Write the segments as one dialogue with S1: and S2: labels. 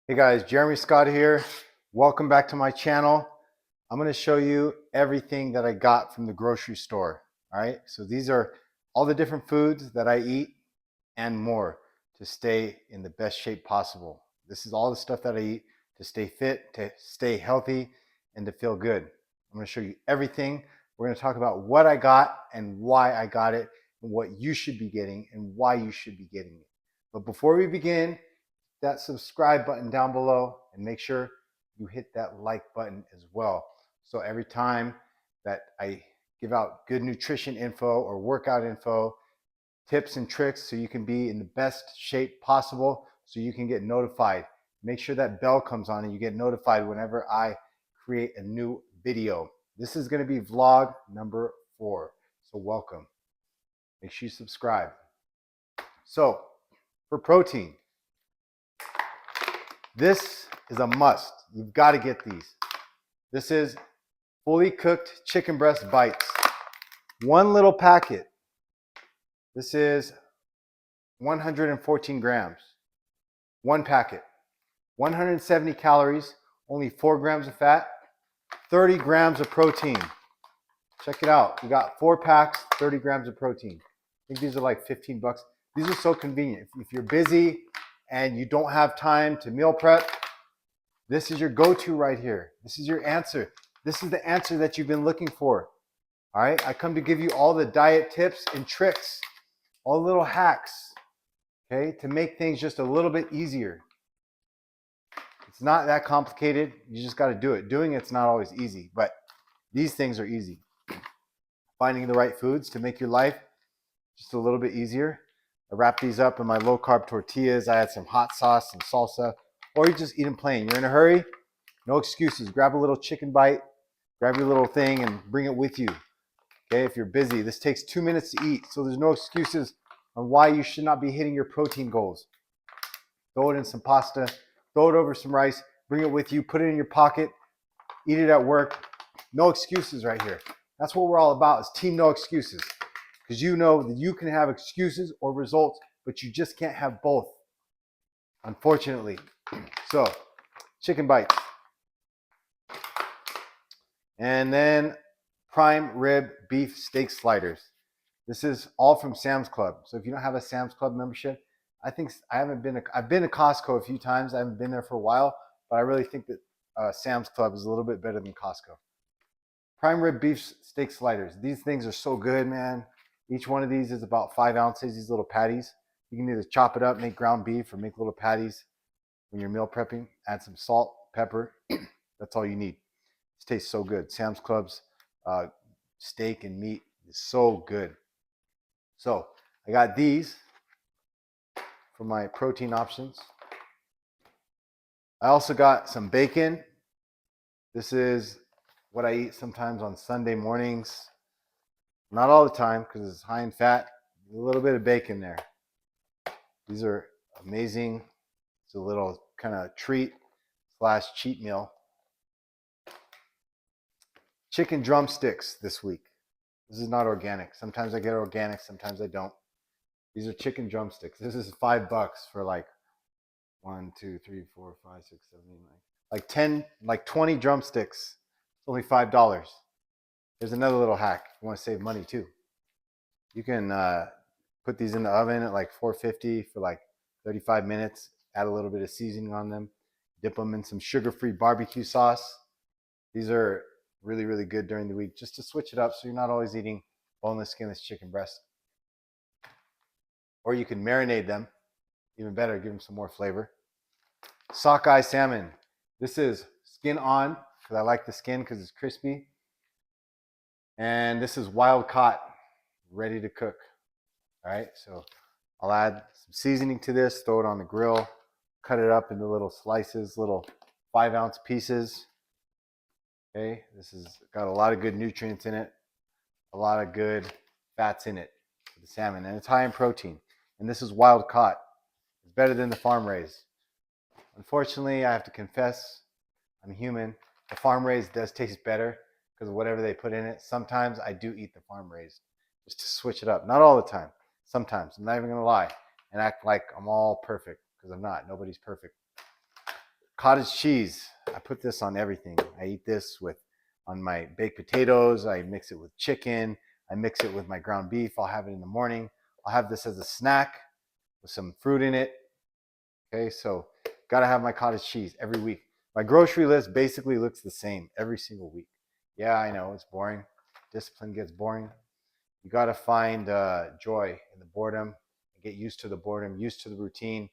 S1: Hey guys, Jeremy Scott here. Welcome back to my channel. I'm going to show you everything that I got from the grocery store. All right, so these are all the different foods that I eat and more to stay in the best shape possible. This is all the stuff that I eat to stay fit, to stay healthy, and to feel good. I'm going to show you everything. We're going to talk about what I got and why I got it, and what you should be getting and why you should be getting it. But before we begin, that subscribe button down below and make sure you hit that like button as well. So every time that I give out good nutrition info or workout info, tips and tricks so you can be in the best shape possible, so you can get notified. Make sure that bell comes on and you get notified whenever I create a new video. This is going to be vlog number 4. So welcome. Make sure you subscribe. So for protein, this is a must. You've got to get these. This is fully cooked chicken breast bites. One little packet. This is 114 grams. One packet. 170 calories, only 4 grams of fat, 30 grams of protein. Check it out. We got 4 packs, 30 grams of protein. I think these are like 15 bucks. These are so convenient. If you're busy and you don't have time to meal prep, this is your go-to right here. This is your answer. This is the answer that you've been looking for. All right, I come to give you all the diet tips and tricks, all the little hacks, okay, to make things just a little bit easier. It's not that complicated. You just got to do it. Doing it's not always easy, but these things are easy. Finding the right foods to make your life just a little bit easier. I wrap these up in my low-carb tortillas. I add some hot sauce, some salsa, or you just eat them plain. You're in a hurry, no excuses. Grab a little chicken bite, grab your little thing and bring it with you. Okay, if you're busy, this takes 2 minutes to eat, so there's no excuses on why you should not be hitting your protein goals. Throw it in some pasta, throw it over some rice, bring it with you, put it in your pocket, eat it at work. No excuses right here. That's what we're all about, is team no excuses. Because you know that you can have excuses or results, but you just can't have both, unfortunately. So, chicken bites. And then prime rib beef steak sliders. This is all from Sam's Club. So if you don't have a Sam's Club membership, I've been to Costco a few times. I haven't been there for a while, but I really think that Sam's Club is a little bit better than Costco. Prime rib beef steak sliders. These things are so good, man. Each one of these is about 5 ounces, these little patties. You can either chop it up, make ground beef, or make little patties when you're meal prepping. Add some salt, pepper. That's all you need. This tastes so good. Sam's Club's steak and meat is so good. So I got these for my protein options. I also got some bacon. This is what I eat sometimes on Sunday mornings. Not all the time because it's high in fat. A little bit of bacon there. These are amazing. It's a little kind of treat / cheat meal. Chicken drumsticks this week. This is not organic. Sometimes I get organic, sometimes I don't. These are chicken drumsticks. This is $5 for like 1, 2, 3, 4, 5, 6, 7, 8, 9. Like 10, like 20 drumsticks. It's only $5. There's another little hack. If you want to save money too. You can put these in the oven at like 450 for like 35 minutes. Add a little bit of seasoning on them. Dip them in some sugar-free barbecue sauce. These are really, really good during the week just to switch it up so you're not always eating boneless, skinless chicken breast. Or you can marinate them. Even better, give them some more flavor. Sockeye salmon. This is skin on because I like the skin because it's crispy. And this is wild caught, ready to cook. All right, so I'll add some seasoning to this, throw it on the grill, cut it up into little slices, little 5-ounce pieces. Okay, this has got a lot of good nutrients in it, a lot of good fats in it for the salmon, and it's high in protein. And this is wild caught. It's better than the farm raised. Unfortunately, I have to confess, I'm human. The farm raised does taste better because of whatever they put in it. Sometimes I do eat the farm raised just to switch it up. Not all the time. Sometimes. I'm not even going to lie and act like I'm all perfect because I'm not. Nobody's perfect. Cottage cheese. I put this on everything. I eat this on my baked potatoes. I mix it with chicken. I mix it with my ground beef. I'll have it in the morning. I'll have this as a snack with some fruit in it. Okay, so gotta have my cottage cheese every week. My grocery list basically looks the same every single week. Yeah, I know it's boring. Discipline gets boring. You gotta find joy in the boredom and get used to the boredom, used to the routine.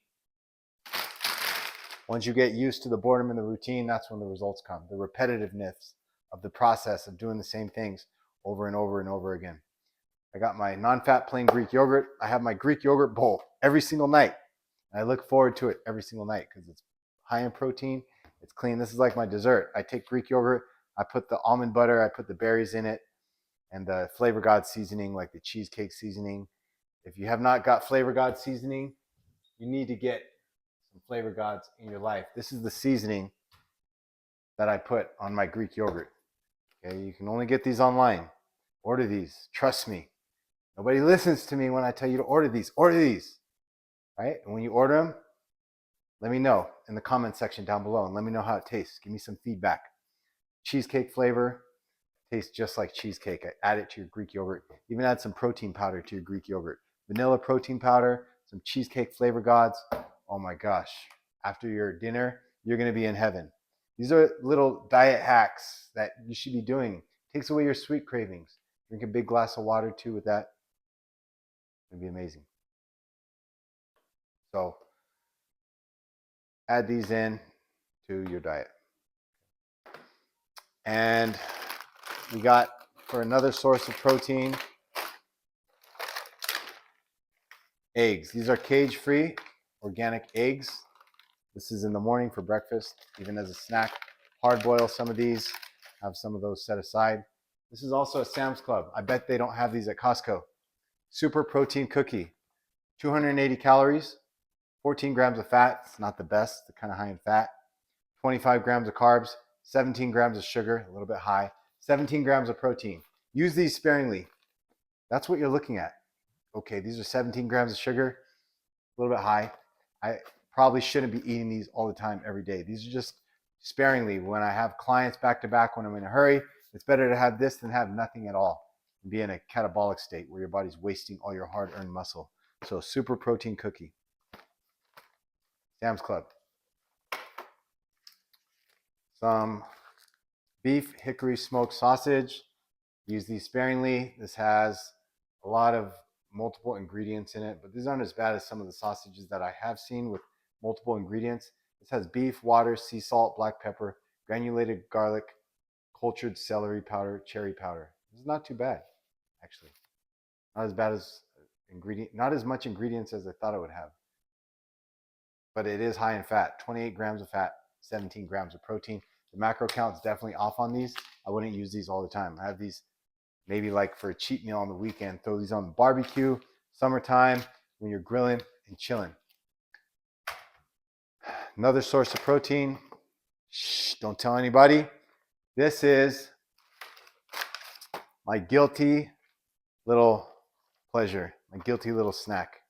S1: Once you get used to the boredom and the routine, that's when the results come. The repetitiveness of the process of doing the same things over and over and over again. I got my non-fat plain Greek yogurt. I have my Greek yogurt bowl every single night. And I look forward to it every single night because it's high in protein. It's clean. This is like my dessert. I take Greek yogurt. I put the almond butter. I put the berries in it and the Flavor God seasoning, like the cheesecake seasoning. If you have not got Flavor God seasoning, you need to get some Flavor Gods in your life. This is the seasoning that I put on my Greek yogurt. Okay, you can only get these online. Order these. Trust me. Nobody listens to me when I tell you to order these. Order these. Right? And when you order them, let me know in the comment section down below and let me know how it tastes. Give me some feedback. Cheesecake flavor tastes just like cheesecake. I add it to your Greek yogurt. Even add some protein powder to your Greek yogurt. Vanilla protein powder, some cheesecake Flavor Gods. Oh my gosh. After your dinner, you're going to be in heaven. These are little diet hacks that you should be doing. Takes away your sweet cravings. Drink a big glass of water too with that. It'll be amazing. So add these in to your diet. And we got, for another source of protein, eggs. These are cage-free organic eggs. This is in the morning for breakfast, even as a snack. Hard boil some of these, have some of those set aside. This is also a Sam's Club. I bet they don't have these at Costco. Super protein cookie, 280 calories, 14 grams of fat. It's not the best, they're kind of high in fat. 25 grams of carbs, 17 grams of sugar, a little bit high, 17 grams of protein. Use these sparingly. That's what you're looking at. Okay, these are 17 grams of sugar, a little bit high. I probably shouldn't be eating these all the time every day. These are just sparingly. When I have clients back to back, when I'm in a hurry, it's better to have this than have nothing at all and be in a catabolic state where your body's wasting all your hard-earned muscle. So super protein cookie. Sam's Club. Some beef hickory smoked sausage. Use these sparingly. This has a lot of multiple ingredients in it, but these aren't as bad as some of the sausages that I have seen with multiple ingredients. This has beef, water, sea salt, black pepper, granulated garlic, cultured celery powder, cherry powder. This is not too bad, actually. Not as bad as not as much ingredients as I thought it would have. But it is high in fat, 28 grams of fat, 17 grams of protein. The macro count is definitely off on these. I wouldn't use these all the time. I have these maybe like for a cheat meal on the weekend. Throw these on the barbecue, summertime, when you're grilling and chilling. Another source of protein. Shh, don't tell anybody. This is my guilty little pleasure, my guilty little snack.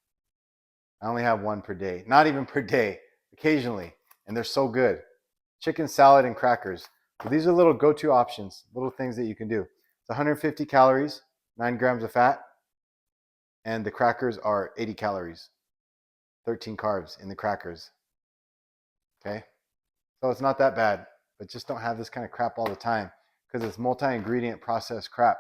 S1: I only have one per day. Not even per day, occasionally. And they're so good. Chicken salad and crackers. So these are little go-to options, little things that you can do. It's 150 calories, 9 grams of fat, and the crackers are 80 calories, 13 carbs in the crackers. Okay? So it's not that bad, but just don't have this kind of crap all the time because it's multi-ingredient processed crap.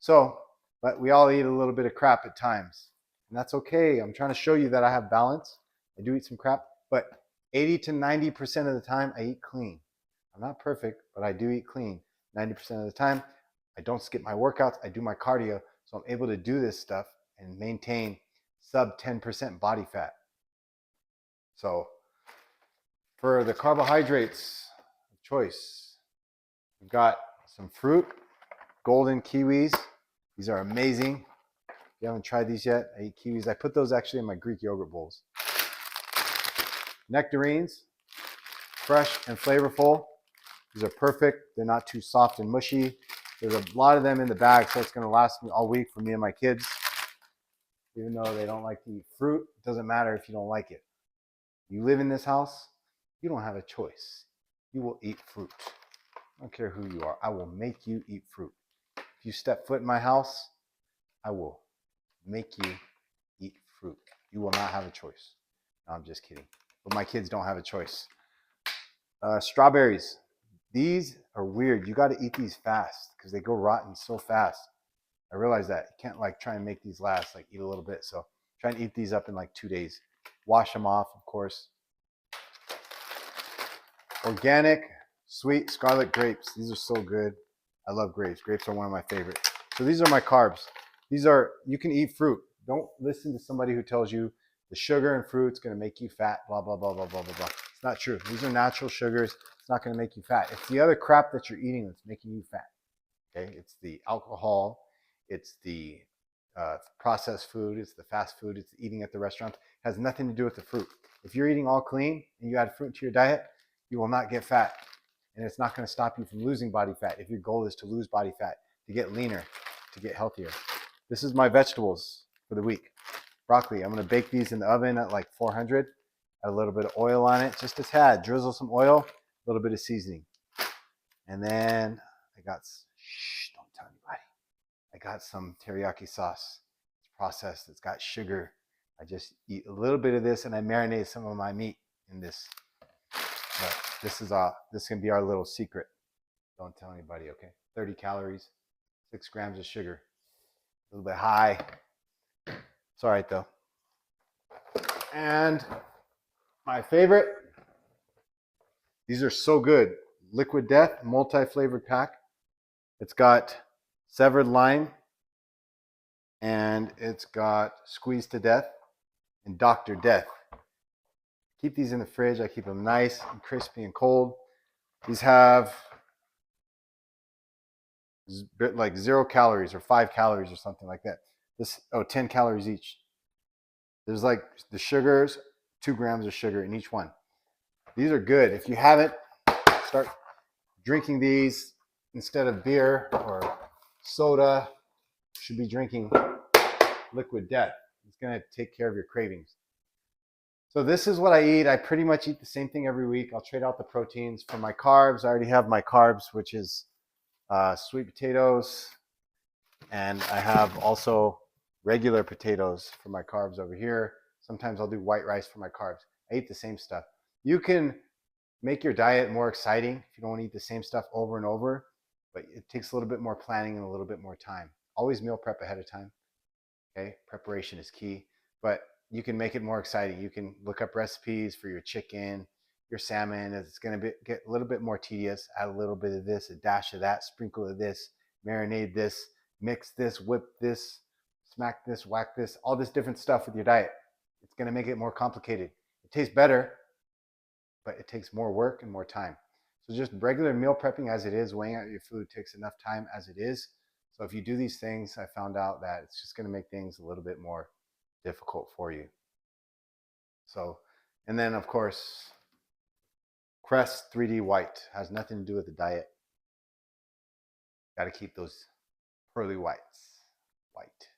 S1: So, but we all eat a little bit of crap at times, and that's okay. I'm trying to show you that I have balance. I do eat some crap, but 80 to 90% of the time I eat clean. I'm not perfect, but I do eat clean 90% of the time. I don't skip my workouts. I do my cardio, so I'm able to do this stuff and maintain sub 10% body fat. So for the carbohydrates of choice, we've got some fruit, golden kiwis. These are amazing. If you haven't tried these yet, I eat kiwis. I put those actually in my Greek yogurt bowls. Nectarines, fresh and flavorful. These are perfect. They're not too soft and mushy. There's a lot of them in the bag, so it's going to last me all week for me and my kids. Even though they don't like to eat fruit, it doesn't matter if you don't like it. You live in this house, You don't have a choice. You will eat fruit. I don't care who you are. I will make you eat fruit. If you step foot in my house, I will make you eat fruit. You will not have a choice. No, I'm just kidding. But my kids don't have a choice. Strawberries. These are weird. You got to eat these fast because they go rotten so fast. I realize that. You can't like try and make these last, like eat a little bit. So try and eat these up in like 2 days. Wash them off, of course. Organic, sweet scarlet grapes. These are so good. I love grapes. Grapes are one of my favorites. So these are my carbs. These are, you can eat fruit. Don't listen to somebody who tells you the sugar in fruit's going to make you fat, blah, blah, blah, blah, blah, blah, blah. It's not true. These are natural sugars. It's not going to make you fat. It's the other crap that you're eating that's making you fat. Okay? It's the alcohol. It's the processed food. It's the fast food. It's eating at the restaurant. It has nothing to do with the fruit. If you're eating all clean and you add fruit to your diet, you will not get fat. And it's not going to stop you from losing body fat if your goal is to lose body fat, to get leaner, to get healthier. This is my vegetables for the week. Broccoli. I'm going to bake these in the oven at like 400. Add a little bit of oil on it, just a tad. Drizzle some oil, a little bit of seasoning. And then I got, don't tell anybody. I got some teriyaki sauce. It's processed. It's got sugar. I just eat a little bit of this and I marinate some of my meat in this. But this can be our little secret. Don't tell anybody, okay? 30 calories, 6 grams of sugar. A little bit high. It's all right though. And my favorite, these are so good. Liquid Death multi-flavored pack. It's got severed lime and it's got squeezed to death and Dr. Death. Keep these in the fridge. I keep them nice and crispy and cold. These have like 0 calories or 5 calories or something like that. 10 calories each. There's like the sugars, 2 grams of sugar in each one. These are good. If you haven't, start drinking these instead of beer or soda. You should be drinking Liquid Death. It's going to take care of your cravings. So this is what I eat. I pretty much eat the same thing every week. I'll trade out the proteins for my carbs. I already have my carbs, which is sweet potatoes, and I have also regular potatoes for my carbs over here. Sometimes I'll do white rice for my carbs. I eat the same stuff. You can make your diet more exciting if you don't want to eat the same stuff over and over, but it takes a little bit more planning and a little bit more time. Always meal prep ahead of time. Okay, preparation is key, but you can make it more exciting. You can look up recipes for your chicken, your salmon. It's going to get a little bit more tedious. Add a little bit of this, a dash of that, sprinkle of this, marinate this, mix this, whip this, smack this, whack this, all this different stuff with your diet. It's going to make it more complicated. It tastes better, but it takes more work and more time. So just regular meal prepping as it is, weighing out your food takes enough time as it is. So if you do these things, I found out that it's just going to make things a little bit more difficult for you. So, and then of course, Crest 3D White has nothing to do with the diet. Got to keep those pearly whites white.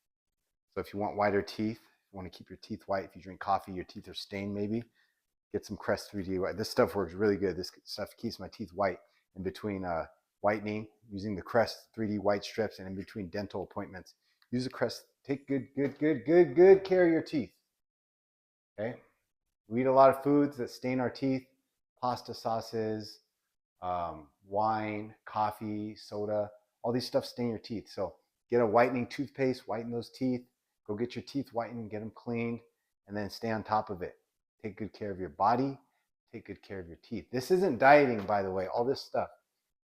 S1: So if you want whiter teeth, if you want to keep your teeth white, if you drink coffee, your teeth are stained maybe, get some Crest 3D White. This stuff works really good. This stuff keeps my teeth white in between whitening, using the Crest 3D White strips, and in between dental appointments. Use the Crest. Take good care of your teeth. Okay? We eat a lot of foods that stain our teeth, pasta sauces, wine, coffee, soda, all these stuff stain your teeth. So get a whitening toothpaste, whiten those teeth, go get your teeth whitened, get them cleaned, and then stay on top of it. Take good care of your body, take good care of your teeth. This isn't dieting, by the way, all this stuff.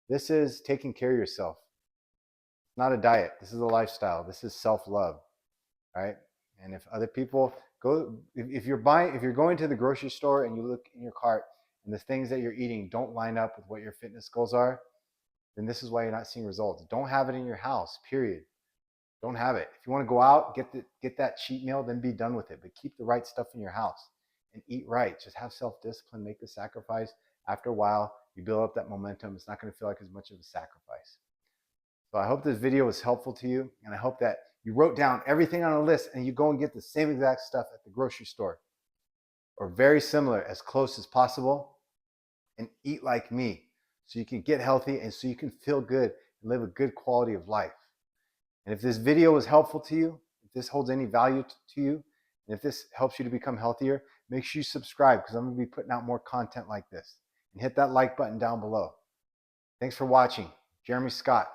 S1: This is taking care of yourself. It's not a diet. This is a lifestyle. This is self-love, right? And if other people if you're going to the grocery store and you look in your cart and the things that you're eating don't line up with what your fitness goals are, then this is why you're not seeing results. Don't have it in your house, period. Don't have it. If you want to go out, get that cheat meal, then be done with it. But keep the right stuff in your house and eat right. Just have self-discipline, make the sacrifice. After a while, you build up that momentum. It's not going to feel like as much of a sacrifice. So I hope this video was helpful to you, and I hope that you wrote down everything on a list and you go and get the same exact stuff at the grocery store, or very similar, as close as possible. and eat like me so you can get healthy and so you can feel good and live a good quality of life. And if this video was helpful to you, if this holds any value to you, and if this helps you to become healthier, make sure you subscribe because I'm going to be putting out more content like this. And hit that like button down below. Thanks for watching. Jeremy Scott.